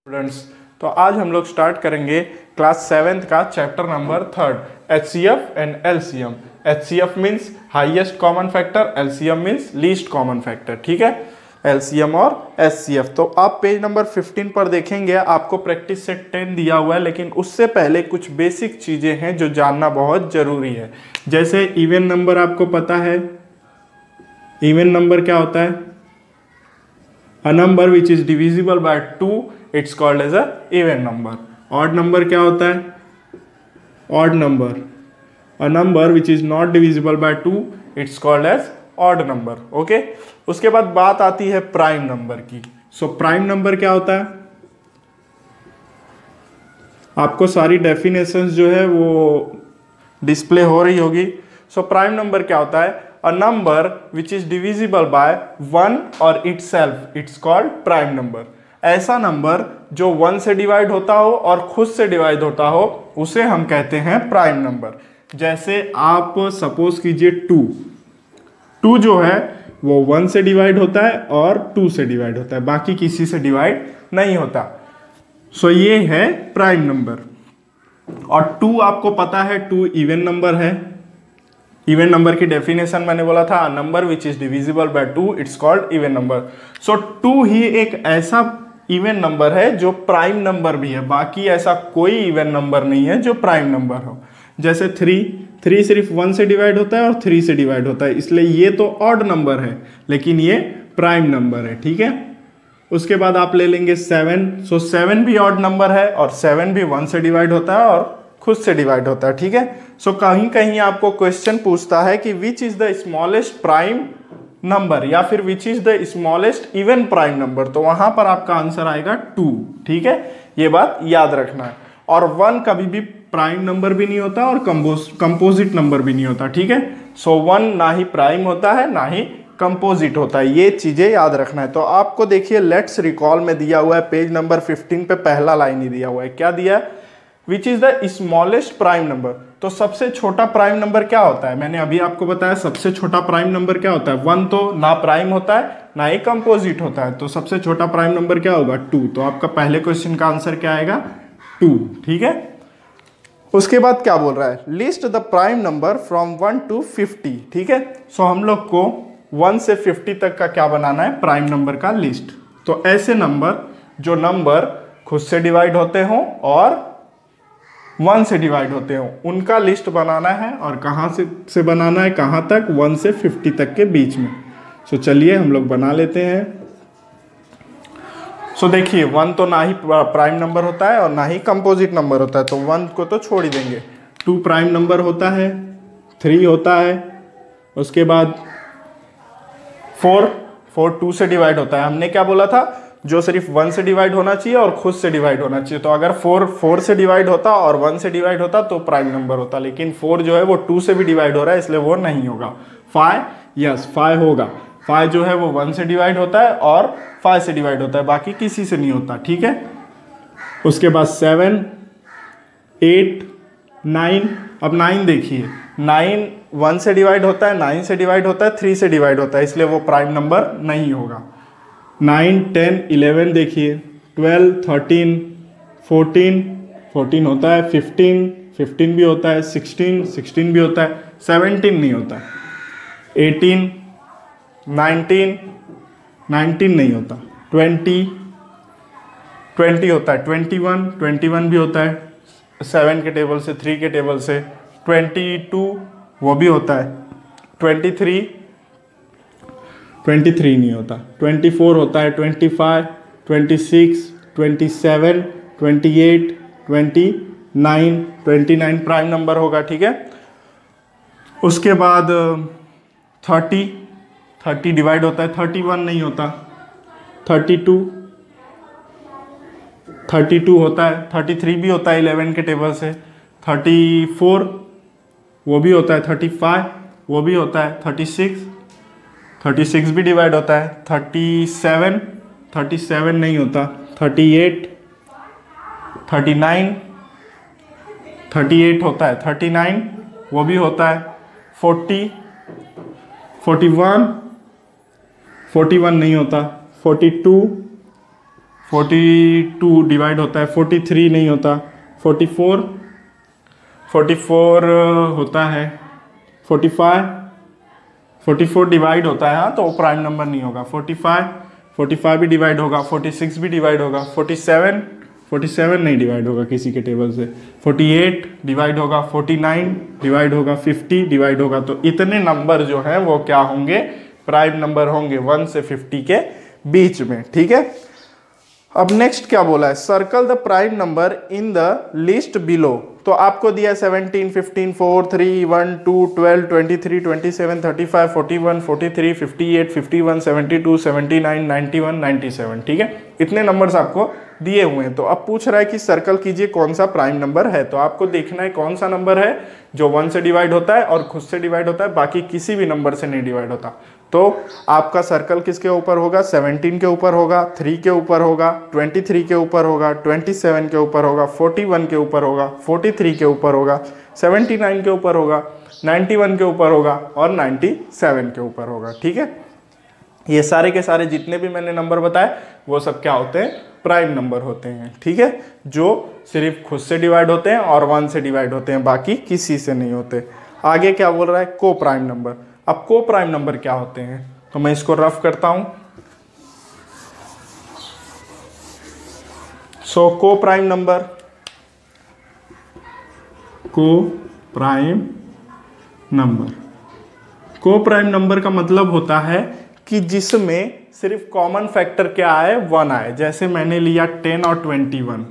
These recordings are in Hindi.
स्टूडेंट्स, तो आज हम लोग स्टार्ट करेंगे क्लास 7th का chapter number 3 HCF and LCM। HCF means highest common factor, LCM means least common factor. ठीक है, LCM और HCF। तो आप पेज नंबर 15 पर देखेंगे, आपको प्रैक्टिस सेट 10 दिया हुआ है, लेकिन उससे पहले कुछ बेसिक चीजें हैं जो जानना बहुत जरूरी है। जैसे इवन नंबर, आपको पता है इवन नंबर क्या होता है? A number which is divisible by 2 it's called as a even number। odd number क्या होता है? odd number। a number which is not divisible by 2 it's called as odd number। Okay, उसके बाद बात आती है प्राइम नंबर की। प्राइम नंबर क्या होता है? आपको सारी डेफिनेशंस जो है वो डिस्प्ले हो रही होगी। प्राइम नंबर क्या होता है? A number which is divisible by 1 or itself it's called prime number। ऐसा नंबर जो 1 से डिवाइड होता हो और खुद से डिवाइड होता हो उसे हम कहते हैं प्राइम नंबर। जैसे आप सपोज कीजिए 2 जो है वो 1 से डिवाइड होता है और 2 से डिवाइड होता है, बाकी किसी से डिवाइड नहीं होता। ये है प्राइम नंबर। और 2 आपको पता है 2 इवन नंबर है। इवन नंबर की डेफिनेशन मैंने बोला था, number which is divisible by 2 it's called even number. 2 ही एक ऐसा इवन नंबर है जो प्राइम नंबर भी है, बाकी ऐसा कोई इवन नंबर नहीं है जो प्राइम नंबर हो। जैसे 3 सिर्फ 1 से डिवाइड होता है और 3 से डिवाइड होता है, इसलिए ये तो ऑड नंबर है लेकिन ये प्राइम नंबर है। ठीक है, उसके बाद आप ले लेंगे 7। 7 भी ऑड नंबर है और 7 भी 1 से डिवाइड होता है और खुद से डिवाइड होता है। ठीक है, कहीं कहीं आपको क्वेश्चन पूछता है कि which is the smallest prime number या फिर which is the smallest even prime number, तो वहां पर आपका आंसर आएगा 2। ठीक है, ये बात याद रखना है। और 1 कभी भी प्राइम नंबर भी नहीं होता और कंपोजिट नंबर भी नहीं होता। ठीक है, 1 ना ही प्राइम होता है ना ही कंपोजिट होता है, ये चीजें याद रखना है। तो आपको देखिए लेट्स रिकॉल में दिया हुआ है, पेज नंबर 15 पे पहला लाइन ही दिया हुआ है। क्या दिया है? Which is the smallest prime number. तो सबसे छोटा प्राइम नंबर क्या होता है? मैंने अभी आपको बताया सबसे छोटा प्राइम नंबर क्या होता है? 1 तो ना प्राइम होता है ना ही कंपोजिट होता है, तो सबसे छोटा प्राइम नंबर क्या होगा? 2। तो आपका पहले क्वेश्चन का आंसर क्या आएगा? 2। ठीक है, उसके बाद क्या बोल रहा है? List the prime number from 1 to 50। ठीक है, हम लोग को 1 से 50 तक का क्या बनाना है? प्राइम नंबर का लिस्ट। तो ऐसे नंबर जो नंबर खुद से डिवाइड होते हों और 1 से डिवाइड होते हो उनका लिस्ट बनाना है। और कहाँ से बनाना है? कहाँ तक? 1 से 50 तक के बीच में। चलिए हम लोग बना लेते हैं। देखिए 1 तो ना ही प्राइम नंबर होता है और ना ही कंपोजिट नंबर होता है, तो 1 को तो छोड़ ही देंगे। 2 प्राइम नंबर होता है, 3 होता है, उसके बाद 4 2 से डिवाइड होता है। हमने क्या बोला था? जो सिर्फ 1 से डिवाइड होना चाहिए और खुद से डिवाइड होना चाहिए। तो अगर 4 से डिवाइड होता और 1 से डिवाइड होता तो प्राइम नंबर होता, लेकिन 4 जो है वो 2 से भी डिवाइड हो रहा है इसलिए वो नहीं होगा। 5 होगा। 5 जो है वो 1 से डिवाइड होता है और 5 से डिवाइड होता है, बाकी किसी से नहीं होता। ठीक है, उसके बाद 7 8 9। अब 9 देखिए, 9 1 से डिवाइड होता है, 9 से डिवाइड होता है, 3 से डिवाइड होता है, इसलिए वो प्राइम नंबर नहीं होगा। 9 10 11 देखिए, 12 13 14 होता है, 15 भी होता है, 16 भी होता है, 17 नहीं होता, 18 19 नहीं होता, 20 होता है, 21 भी होता है 7 के टेबल से, 3 के टेबल से, 22 वो भी होता है, 23 नहीं होता, 24 होता है, 25 26 27 28 29 प्राइम नंबर होगा। ठीक है, उसके बाद 30 डिवाइड होता है, 31 नहीं होता, 32 होता है, 33 भी होता है 11 के टेबल से, 34 वो भी होता है, 35 वो भी होता है, 36 भी डिवाइड होता है, 37 नहीं होता, 38 होता है, 39 वो भी होता है, 41 नहीं होता, 42 42 डिवाइड होता है, 43 नहीं होता, 44 होता है, 44 डिवाइड होता है, हाँ, तो वो प्राइम नंबर नहीं होगा। 45 भी डिवाइड होगा, 46 भी डिवाइड होगा, 47 नहीं डिवाइड होगा किसी के टेबल से, 48 डिवाइड होगा, 49 डिवाइड होगा, 50 डिवाइड होगा। तो इतने नंबर जो हैं वो क्या होंगे, प्राइम नंबर होंगे 1 से 50 के बीच में, ठीक है। अब नेक्स्ट क्या बोला है, circle the prime number in the list below. तो आपको दिया 17, 15, 4, 3, 1, 2, 12, 23, 27, 35, 41, 43, 58, 51, 72, 79, 91, 97, ठीक है। इतने नंबर्स आपको दिए हुए हैं। तो अब पूछ रहा है कि सर्कल कीजिए कौन सा प्राइम नंबर है। तो आपको देखना है कौन सा नंबर है जो 1 से डिवाइड होता है और खुद से डिवाइड होता है, बाकी किसी भी नंबर से नहीं डिवाइड होता। तो आपका सर्कल किसके ऊपर होगा, 17 के ऊपर होगा, 3 के ऊपर होगा, 23 के ऊपर होगा, 27 के ऊपर होगा, 41 के ऊपर होगा, 43 के ऊपर होगा, 79 के ऊपर होगा, 91 के ऊपर होगा और 97 के ऊपर होगा, ठीक है। ये सारे के सारे जितने भी मैंने नंबर बताए वो सब क्या होते हैं, प्राइम नंबर होते हैं, ठीक है, जो सिर्फ खुद से डिवाइड होते हैं और 1 से डिवाइड होते हैं, बाकी किसी से नहीं होते। आगे क्या बोल रहा है, को प्राइम नंबर। अब को प्राइम नंबर क्या होते हैं, तो मैं इसको रफ करता हूं। सो को प्राइम नंबर, को प्राइम नंबर का मतलब होता है कि जिसमें सिर्फ कॉमन फैक्टर क्या आए, 1 आए। जैसे मैंने लिया 10 और 21।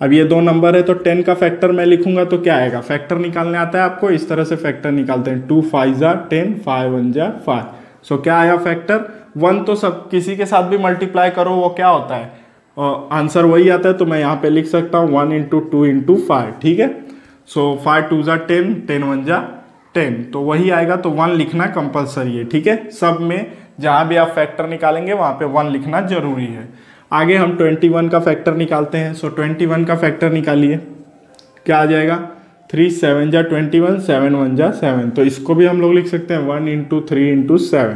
अब ये दो नंबर है तो 10 का फैक्टर मैं लिखूंगा तो क्या आएगा, फैक्टर निकालने आता है आपको, इस तरह से फैक्टर निकालते हैं। 2 5 जा 10, 5 1 जा 5। सो क्या आया फैक्टर 1। तो सब किसी के साथ भी मल्टीप्लाई करो वो क्या होता है, आंसर वही आता है। तो मैं यहाँ पे लिख सकता हूँ 1 × 2 × 5, ठीक है। सो 5 2 जा 10, 10 1 जा 10, तो वही आएगा। तो 1 लिखना कंपलसरी है, ठीक है। सब में जहाँ भी आप फैक्टर निकालेंगे वहाँ पे 1 लिखना जरूरी है। आगे हम 21 का फैक्टर निकालते हैं। सो 21 का फैक्टर निकालिए, क्या आ जाएगा, 3 7 जा 21, 7 1 जा 7। तो इसको भी हम लोग लिख सकते हैं 1 × 3 × 7।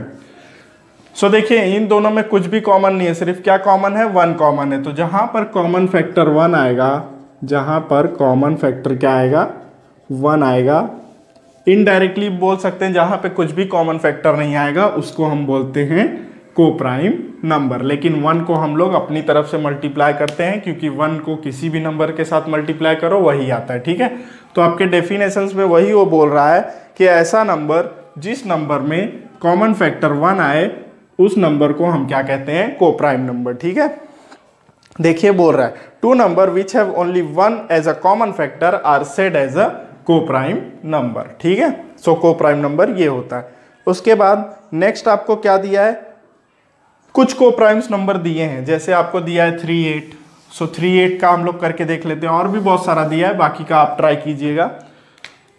सो देखिए इन दोनों में कुछ भी कॉमन नहीं है, सिर्फ क्या कॉमन है, 1 कॉमन है। तो जहां पर कॉमन फैक्टर 1 आएगा, जहां पर कॉमन फैक्टर क्या आएगा, 1 आएगा। इनडायरेक्टली बोल सकते हैं जहां पे कुछ भी कॉमन फैक्टर नहीं आएगा उसको हम बोलते हैं को प्राइम नंबर। लेकिन 1 को हम लोग अपनी तरफ से मल्टीप्लाई करते हैं, क्योंकि 1 को किसी भी नंबर के साथ मल्टीप्लाई करो वही आता है, ठीक है। तो आपके डेफिनेशंस में वही वो बोल रहा है कि ऐसा नंबर जिस नंबर में कॉमन फैक्टर 1 आए उस नंबर को हम क्या कहते हैं, को प्राइम नंबर, ठीक है। देखिए बोल रहा है 2 number which have only 1 as a common factor are said as a coprime number, ठीक है। सो को प्राइम नंबर ये होता है। उसके बाद नेक्स्ट आपको क्या दिया है, कुछ को प्राइम्स नंबर दिए हैं। जैसे आपको दिया है 3 8। सो 3 8 का हम लोग करके देख लेते हैं, और भी बहुत सारा दिया है, बाकी का आप ट्राई कीजिएगा।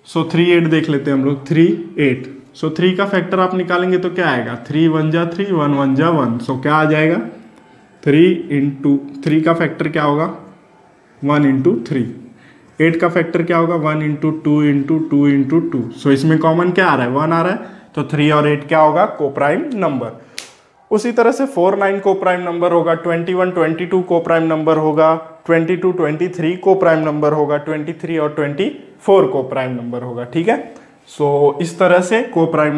सो 3 8 देख लेते हैं हम लोग, 3 8। सो 3 का फैक्टर आप निकालेंगे तो क्या आएगा, 3 1 जा 3, 1 1 जा 1। सो क्या आ जाएगा, 3 का फैक्टर क्या होगा, 1 × 3। 8 का फैक्टर क्या होगा, 1 × 2 × 2 × 2। सो इसमें कॉमन क्या आ रहा है, 1 आ रहा है। तो 3 और 8 क्या होगा, को प्राइम नंबर। उसी तरह से 4 9 को प्राइम नंबर होगा, 21 22 को प्राइम नंबर होगा, 22 23 को प्राइम नंबर होगा, 23 और 24 को प्राइम नंबर होगा, ठीक है। सो इस तरह से को प्राइम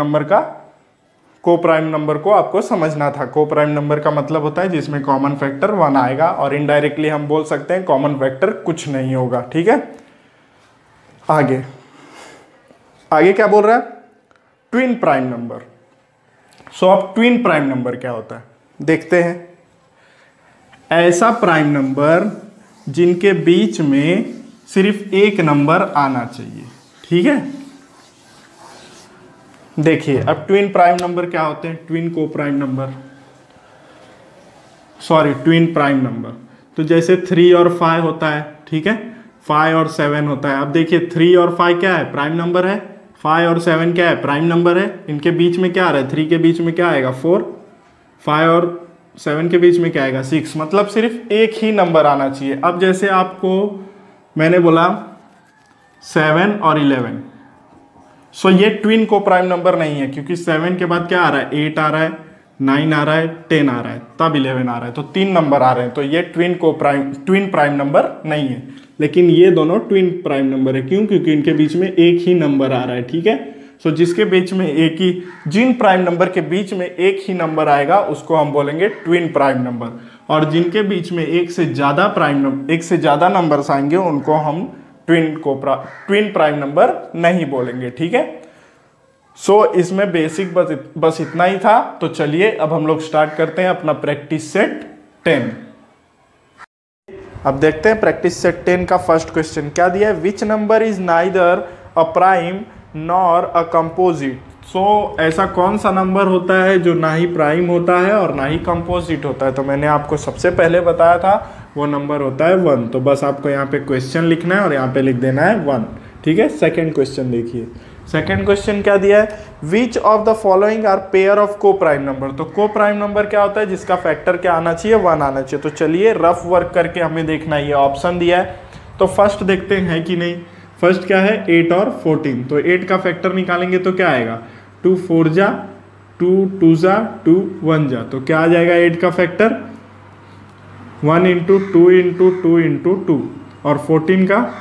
नंबर को आपको समझना था। को प्राइम नंबर का मतलब होता है जिसमें कॉमन फैक्टर 1 आएगा, और इनडायरेक्टली हम बोल सकते हैं कॉमन फैक्टर कुछ नहीं होगा, ठीक है। आगे क्या बोल रहा है, ट्विन प्राइम नंबर। सो अब ट्विन प्राइम नंबर क्या होता है देखते हैं। ऐसा प्राइम नंबर जिनके बीच में सिर्फ एक नंबर आना चाहिए, ठीक है। देखिए अब ट्विन प्राइम नंबर क्या होते हैं, ट्विन प्राइम नंबर। तो जैसे 3 और 5 होता है, ठीक है, 5 और 7 होता है। अब देखिए 3 और 5 क्या है, प्राइम नंबर है। 5 और 7 क्या है, प्राइम नंबर है। इनके बीच में क्या आ रहा है, 3 के बीच में क्या आएगा, 4। 5 और 7 के बीच में क्या आएगा, 6। मतलब सिर्फ एक ही नंबर आना चाहिए। अब जैसे आपको मैंने बोला 7 और 11। सो ये ट्विन को प्राइम नंबर नहीं है, क्योंकि 7 के बाद क्या आ रहा है, 8 आ रहा है, 9 आ रहा है, 10 आ रहा है, तब 11 आ रहा है, तो 3 नंबर आ रहे हैं, तो ये ट्विन प्राइम नंबर नहीं है। लेकिन ये दोनों ट्विन प्राइम नंबर है, क्यों? क्योंकि इनके बीच में एक ही नंबर आ रहा है, ठीक है। सो जिसके बीच में जिन प्राइम नंबर के बीच में एक ही नंबर आएगा उसको हम बोलेंगे ट्विन प्राइम नंबर, और जिनके बीच में एक से ज्यादा नंबर्स आएंगे उनको हम ट्विन प्राइम नंबर नहीं बोलेंगे, ठीक है। सो इसमें बेसिक बस इतना ही था। तो चलिए अब हम लोग स्टार्ट करते हैं अपना प्रैक्टिस सेट 10। अब देखते हैं प्रैक्टिस सेट 10 का फर्स्ट क्वेश्चन क्या दिया है। Which number is neither a prime nor a composite. So ऐसा कौन सा नंबर होता है जो ना ही प्राइम होता है और ना ही कंपोजिट होता है। तो मैंने आपको सबसे पहले बताया था वो नंबर होता है 1। तो बस आपको यहाँ पे क्वेश्चन लिखना है और यहाँ पे लिख देना है 1, ठीक है। सेकेंड क्वेश्चन देखिए, सेकेंड क्वेश्चन क्या दिया है। Which of the following are pair of coprime number. तो को प्राइम नंबर क्या होता है, जिसका फैक्टर क्या आना चाहिए, 1 आना चाहिए। तो चलिए रफ वर्क करके हमें देखना है, ये ऑप्शन दिया है। तो फर्स्ट देखते हैं कि नहीं। फर्स्ट क्या है, 8 और 14। तो 8 का फैक्टर निकालेंगे तो क्या आएगा, 2 4 जा, 2 2 जा, 2 1 जा। तो क्या आ जाएगा 8 का फैक्टर, 1 इंटू 2 इंटू 2 इंटू 2, और 14 का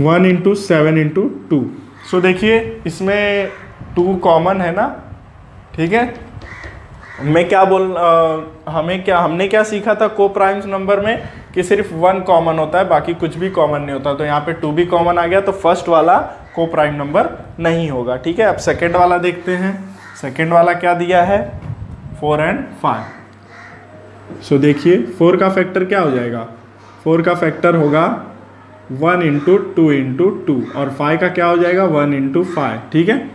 1 इंटू 7 इंटू 2। सो देखिए इसमें 2 कॉमन है ना, ठीक है। हमने क्या सीखा था को प्राइम्स नंबर में कि सिर्फ 1 कॉमन होता है, बाकी कुछ भी कॉमन नहीं होता। तो यहाँ पे 2 भी कॉमन आ गया, तो फर्स्ट वाला को प्राइम नंबर नहीं होगा, ठीक है। अब सेकेंड वाला देखते हैं। सेकेंड वाला क्या दिया है, 4 और 5। सो देखिए 4 का फैक्टर क्या हो जाएगा, 4 का फैक्टर होगा 1 इंटू 2 इंटू 2, और 5 का क्या हो जाएगा 1 इंटू 5, ठीक है।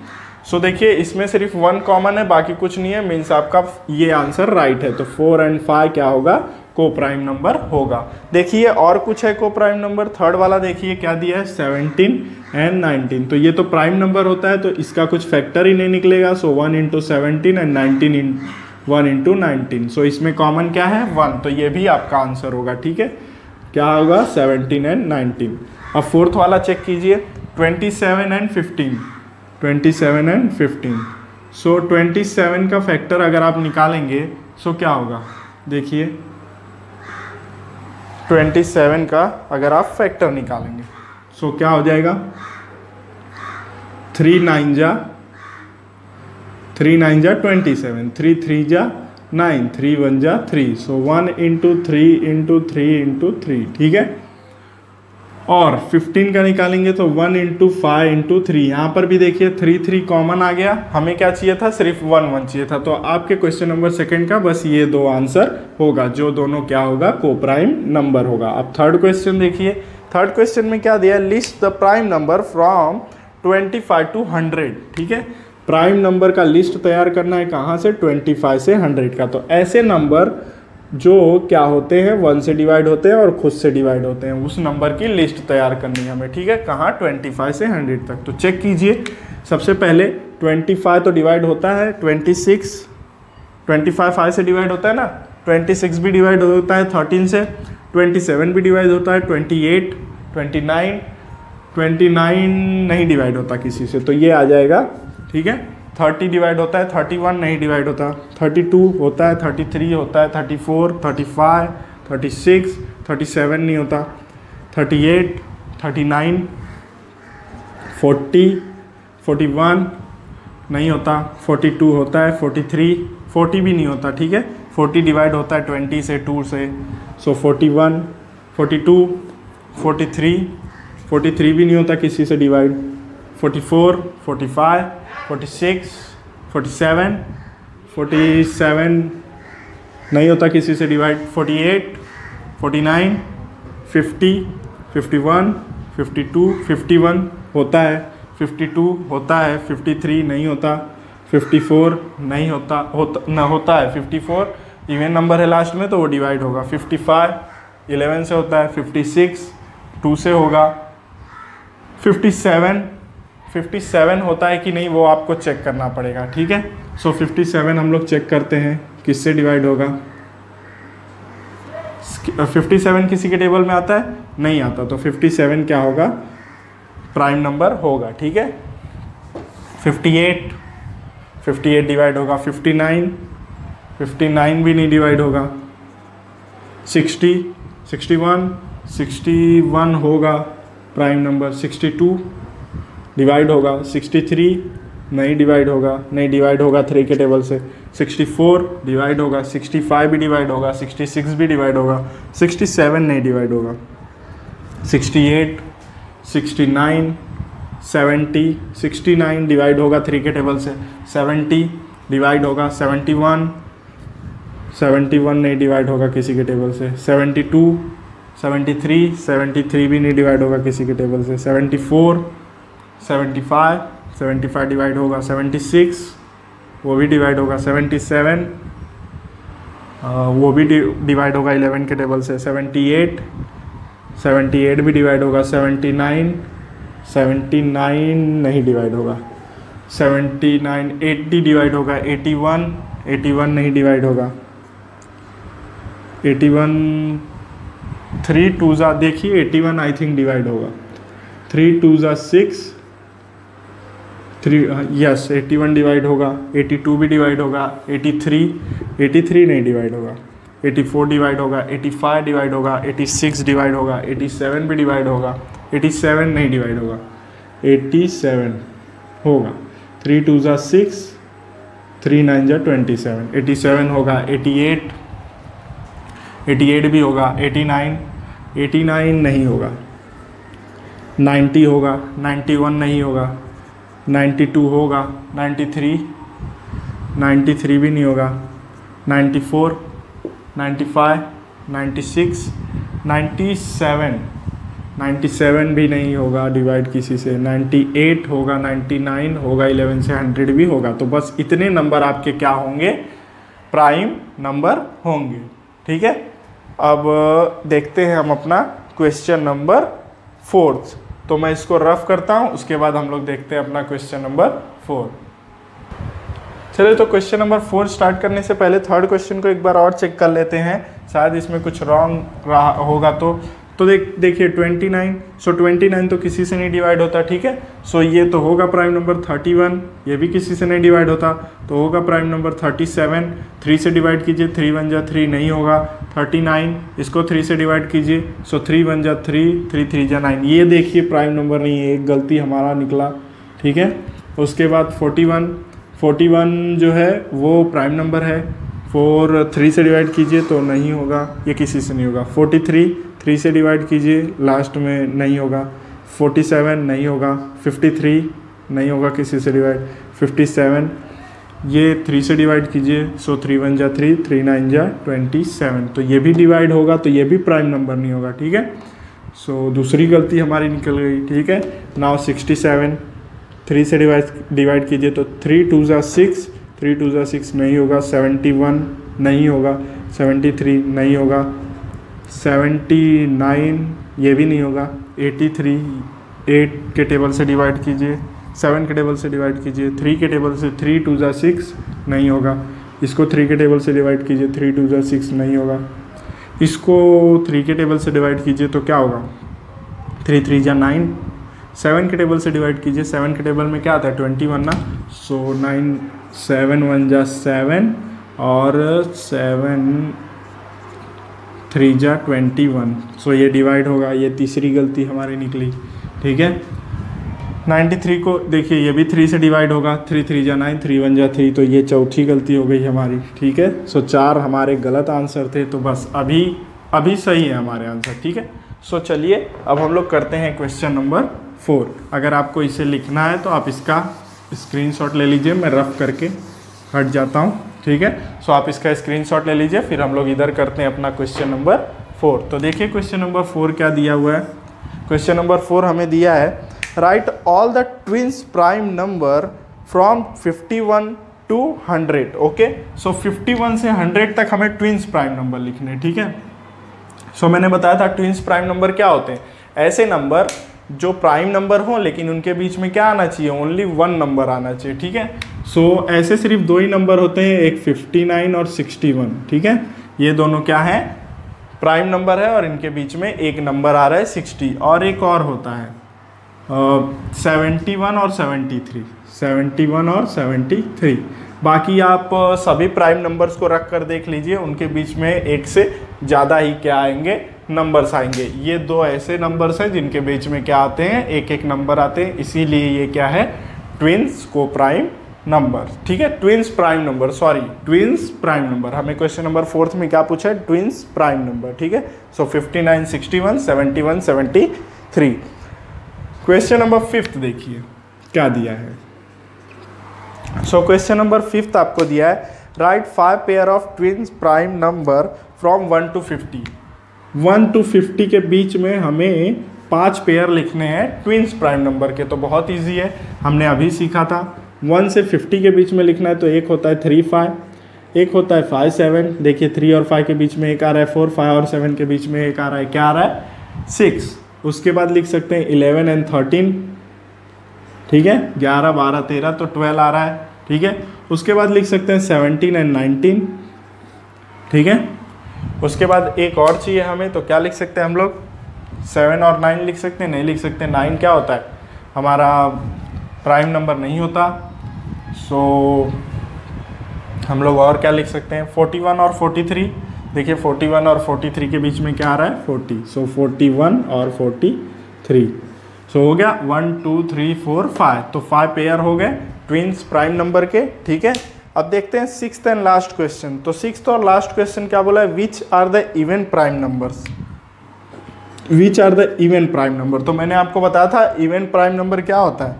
सो देखिए इसमें सिर्फ 1 कॉमन है, बाकी कुछ नहीं है, मीन्स आपका ये आंसर राइट है। तो 4 और 5 क्या होगा, को प्राइम नंबर होगा। देखिए और कुछ है को प्राइम नंबर। थर्ड वाला देखिए क्या दिया है, 17 और 19। तो ये तो प्राइम नंबर होता है, तो इसका कुछ फैक्टर ही नहीं निकलेगा। सो 1 इंटू 17 और 1 इंटू 19। सो इसमें कॉमन क्या है, 1। तो ये भी आपका आंसर होगा, ठीक है। क्या होगा, 17 और 19। अब फोर्थ वाला चेक कीजिए, 27 और 15। 27 और 15। सो 27 का फैक्टर अगर आप निकालेंगे सो क्या होगा, देखिए 27 का अगर आप फैक्टर निकालेंगे सो क्या हो जाएगा, 3 9 जा 27, 3 3 जा 9, 3 1 जा 3। सो 1 इंटू 3 इंटू 3 इंटू 3, ठीक है। और 15 का निकालेंगे तो 1 इंटू 5 इंटू 3। यहाँ पर भी देखिए 3 3 कॉमन आ गया, हमें क्या चाहिए था, सिर्फ 1 1 चाहिए था। तो आपके क्वेश्चन नंबर सेकंड का बस ये 2 आंसर होगा, जो दोनों क्या होगा, को प्राइम नंबर होगा। अब थर्ड क्वेश्चन देखिए। थर्ड क्वेश्चन में क्या दिया, list the prime number from 25 to 100, ठीक है। प्राइम नंबर का लिस्ट तैयार करना है, कहाँ से, 25 से 100 का। तो ऐसे नंबर जो क्या होते हैं 1 से डिवाइड होते हैं और खुद से डिवाइड होते हैं, उस नंबर की लिस्ट तैयार करनी है हमें, ठीक है। कहाँ, 25 से 100 तक। तो चेक कीजिए, सबसे पहले 25 तो डिवाइड होता है, 25 5 से डिवाइड होता है ना, 26 भी डिवाइड होता है 13 से, 27 भी डिवाइड होता है, 28 29 नहीं डिवाइड होता किसी से, तो ये आ जाएगा, ठीक है। 30 डिवाइड होता है, 31 नहीं डिवाइड होता, 32 होता है, 33 होता है, 34 35 36 37 नहीं होता, 38 39 40 41 नहीं होता, 42 होता है, 43 40 भी नहीं होता, ठीक है। 40 डिवाइड होता है 20 से 2 से, सो 41 42 43 भी नहीं होता किसी से डिवाइड, 44 45 46 47 नहीं होता किसी से डिवाइड, 48 49 50 51 52 51 होता है, 52 होता है, 53 नहीं होता, 54 नहीं होता होता है, 54 इवन नंबर है लास्ट में तो वो डिवाइड होगा, 55 11 से होता है, 56 2 से होगा, 57 होता है कि नहीं वो आपको चेक करना पड़ेगा, ठीक है। सो 57 हम लोग चेक करते हैं किससे डिवाइड होगा। 57 किसी के टेबल में आता है, नहीं आता, तो 57 क्या होगा, प्राइम नंबर होगा, ठीक है। 58 डिवाइड होगा 59, 59 भी नहीं डिवाइड होगा। 60, 61, 61 होगा प्राइम नंबर। 62 डिवाइड होगा। 63 नहीं डिवाइड होगा, नहीं डिवाइड होगा 3 के टेबल से। 64 डिवाइड होगा। 65 भी डिवाइड होगा। 66 भी डिवाइड होगा। 67 नहीं डिवाइड होगा। 68, 69, 70, 69 डिवाइड होगा 3 के टेबल से। 70 डिवाइड होगा। 71, 71 नहीं डिवाइड होगा किसी के टेबल से। 72, 73, 73 भी नहीं डिवाइड होगा किसी के टेबल से। 74, 75, 75 डिवाइड होगा। 76 वो भी डिवाइड होगा। 77 वो भी डिवाइड होगा 11 के टेबल से। 78, 78 भी डिवाइड होगा। 79, 79 नहीं डिवाइड होगा। 79, 80 डिवाइड होगा। 81, 81 नहीं डिवाइड होगा। 81 3 2 जा देखिए 81 आई थिंक डिवाइड होगा। 3 2 जा 6, 3 यस 81 डिवाइड होगा। 82 भी डिवाइड होगा। 83, 83 नहीं डिवाइड होगा। 84 डिवाइड होगा। 85 डिवाइड होगा। 86 डिवाइड होगा। 87 भी डिवाइड होगा। 87 नहीं डिवाइड होगा। 87 होगा। 3 2 जा 6, 3 9 जा 27, 87 होगा। 88, 88 भी होगा। 89, 89 नहीं होगा। 90 होगा। 91 नहीं होगा। 92 होगा। 93, 93 भी नहीं होगा। 94, 95, 96, 97, 97 भी नहीं होगा डिवाइड किसी से। 98 होगा। 99 होगा। 11 से 100 भी होगा। तो बस इतने नंबर आपके क्या होंगे, प्राइम नंबर होंगे। ठीक है, अब देखते हैं हम अपना क्वेश्चन नंबर 4। तो मैं इसको रफ करता हूँ, उसके बाद हम लोग देखते हैं अपना क्वेश्चन नंबर 4। चलिए, तो क्वेश्चन नंबर 4 स्टार्ट करने से पहले थर्ड क्वेश्चन को एक बार और चेक कर लेते हैं, शायद इसमें कुछ रॉन्ग रहा होगा। तो देखिए 29, सो 29 तो किसी से नहीं डिवाइड होता। ठीक है, सो ये तो होगा प्राइम नंबर। 31 ये भी किसी से नहीं डिवाइड होता, तो होगा प्राइम नंबर। 37 3 से डिवाइड कीजिए, 3 1 जा 3 नहीं होगा। 39 इसको 3 से डिवाइड कीजिए, सो 3 1 जा 3, 3 3 जा 9। ये देखिए प्राइम नंबर नहीं है, एक गलती हमारा निकला। ठीक है, उसके बाद 41 जो है वो प्राइम नंबर है। 4 3 से डिवाइड कीजिए तो नहीं होगा, ये किसी से नहीं होगा। 43 3 से डिवाइड कीजिए, लास्ट में नहीं होगा। 47 नहीं होगा। 53 नहीं होगा किसी से डिवाइड। 57 ये 3 से डिवाइड कीजिए, सो 3 1 जा 3, 3 9 जा 27, तो ये भी डिवाइड होगा, तो ये भी प्राइम नंबर नहीं होगा। ठीक है, सो दूसरी गलती हमारी निकल गई। ठीक है, नाउ 67 3 से डिवाइड कीजिए तो 3 2 जा 6, 3 2 जा 6 नहीं होगा। 71 नहीं होगा। 73 नहीं होगा। 79 ये भी नहीं होगा। 83 8 के टेबल से डिवाइड कीजिए, 7 के टेबल से डिवाइड कीजिए। 3 के टेबल से 3 2 जा 6 नहीं होगा। इसको 3 के टेबल से डिवाइड कीजिए, 3 2 जा 6 नहीं होगा। इसको 3 के टेबल से डिवाइड कीजिए तो क्या होगा, 3 3 जा 9। 7 के टेबल से डिवाइड कीजिए, 7 के टेबल में क्या आता है 21 ना, सो 9 7 1 जा 7 और 7 3 जा 21, सो ये डिवाइड होगा। ये तीसरी गलती हमारी निकली। ठीक है, 93 को देखिए ये भी 3 से डिवाइड होगा। 3 3 जा 9, 3 1 जा 3, तो ये चौथी गलती हो गई हमारी। ठीक है, सो 4 हमारे गलत आंसर थे, तो बस अभी सही है हमारे आंसर। ठीक है, सो चलिए अब हम लोग करते हैं क्वेश्चन नंबर 4। अगर आपको इसे लिखना है तो आप इसका स्क्रीनशॉट ले लीजिए, मैं रफ करके हट जाता हूँ। ठीक है, सो आप इसका स्क्रीनशॉट ले लीजिए, फिर हम लोग इधर करते हैं अपना क्वेश्चन नंबर 4। तो देखिए क्वेश्चन नंबर 4 क्या दिया हुआ है। क्वेश्चन नंबर 4 हमें दिया है, write all the twins prime number from 51 to 100। Okay, so 51 से 100 तक हमें ट्विंस प्राइम नंबर लिखने। ठीक है, सो मैंने बताया था ट्विंस प्राइम नंबर क्या होते हैं, ऐसे नंबर जो प्राइम नंबर हो लेकिन उनके बीच में क्या आना चाहिए, ओनली 1 नंबर आना चाहिए। ठीक है, सो ऐसे सिर्फ 2 ही नंबर होते हैं, एक 59 और 61। ठीक है, ये दोनों क्या है, प्राइम नंबर है और इनके बीच में एक नंबर आ रहा है 60। और एक और होता है 71 और 73। 71 और 73। बाकी आप सभी प्राइम नंबर्स को रख कर देख लीजिए, उनके बीच में एक से ज़्यादा ही क्या आएंगे, नंबर्स आएंगे। ये दो ऐसे नंबर्स हैं जिनके बीच में क्या आते हैं, एक एक नंबर आते हैं, इसीलिए ये क्या है, ट्विंस को प्राइम नंबर। ठीक है, twins prime number, sorry twins prime number. हमें क्वेश्चन नंबर 4 में क्या पूछा है, ट्विंस प्राइम नंबर। ठीक है, सो 59, 61, 71, 73। क्वेश्चन नंबर 5 देखिए क्या दिया है। सो क्वेश्चन नंबर 5 आपको दिया है, right 5 pair of twins prime number from 1 to 50। 1 to 50 के बीच में हमें 5 पेयर लिखने हैं ट्विंस प्राइम नंबर के। तो बहुत इजी है, हमने अभी सीखा था। 1 से 50 के बीच में लिखना है, तो एक होता है 3, 5, एक होता है 5, 7। देखिए 3 और 5 के बीच में एक आ रहा है 4, 5 और 7 के बीच में एक आ रहा है, क्या आ रहा है, 6। उसके बाद लिख सकते हैं 11 and 13। ठीक है, 11, 12, 13 तो 12 आ रहा है। ठीक है, उसके बाद लिख सकते हैं 17 and 19। ठीक है, उसके बाद एक और चाहिए हमें, तो क्या लिख सकते हैं हम लोग, 7 और 9 लिख सकते हैं, नहीं लिख सकते। 9 क्या होता है, हमारा प्राइम नंबर नहीं होता। सो हम लोग और क्या लिख सकते हैं, 41 और 43। देखिए 41 और 43 के बीच में क्या आ रहा है, 40। सो 41 और 43। सो हो गया 1 2 3 4 5। तो 5 पेयर हो गए ट्विंस प्राइम नंबर के। ठीक है, अब देखते हैं 6th एंड लास्ट क्वेश्चन। तो 6th और लास्ट क्वेश्चन क्या बोला है, which are the even prime numbers. Which are the even prime number. तो मैंने आपको बताया था इवन प्राइम नंबर क्या होता है,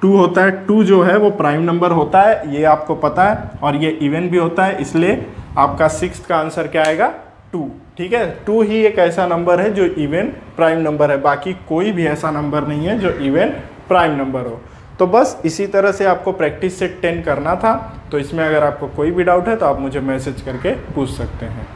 2 होता है। 2 जो है वो प्राइम नंबर होता है, ये आपको पता है, और ये इवन भी होता है, इसलिए आपका 6th का आंसर क्या आएगा, 2। ठीक है, 2 ही एक ऐसा नंबर है जो इवन प्राइम नंबर है, बाकी कोई भी ऐसा नंबर नहीं है जो इवन प्राइम नंबर हो। तो बस इसी तरह से आपको प्रैक्टिस सेट 10 करना था। तो इसमें अगर आपको कोई भी डाउट है तो आप मुझे मैसेज करके पूछ सकते हैं।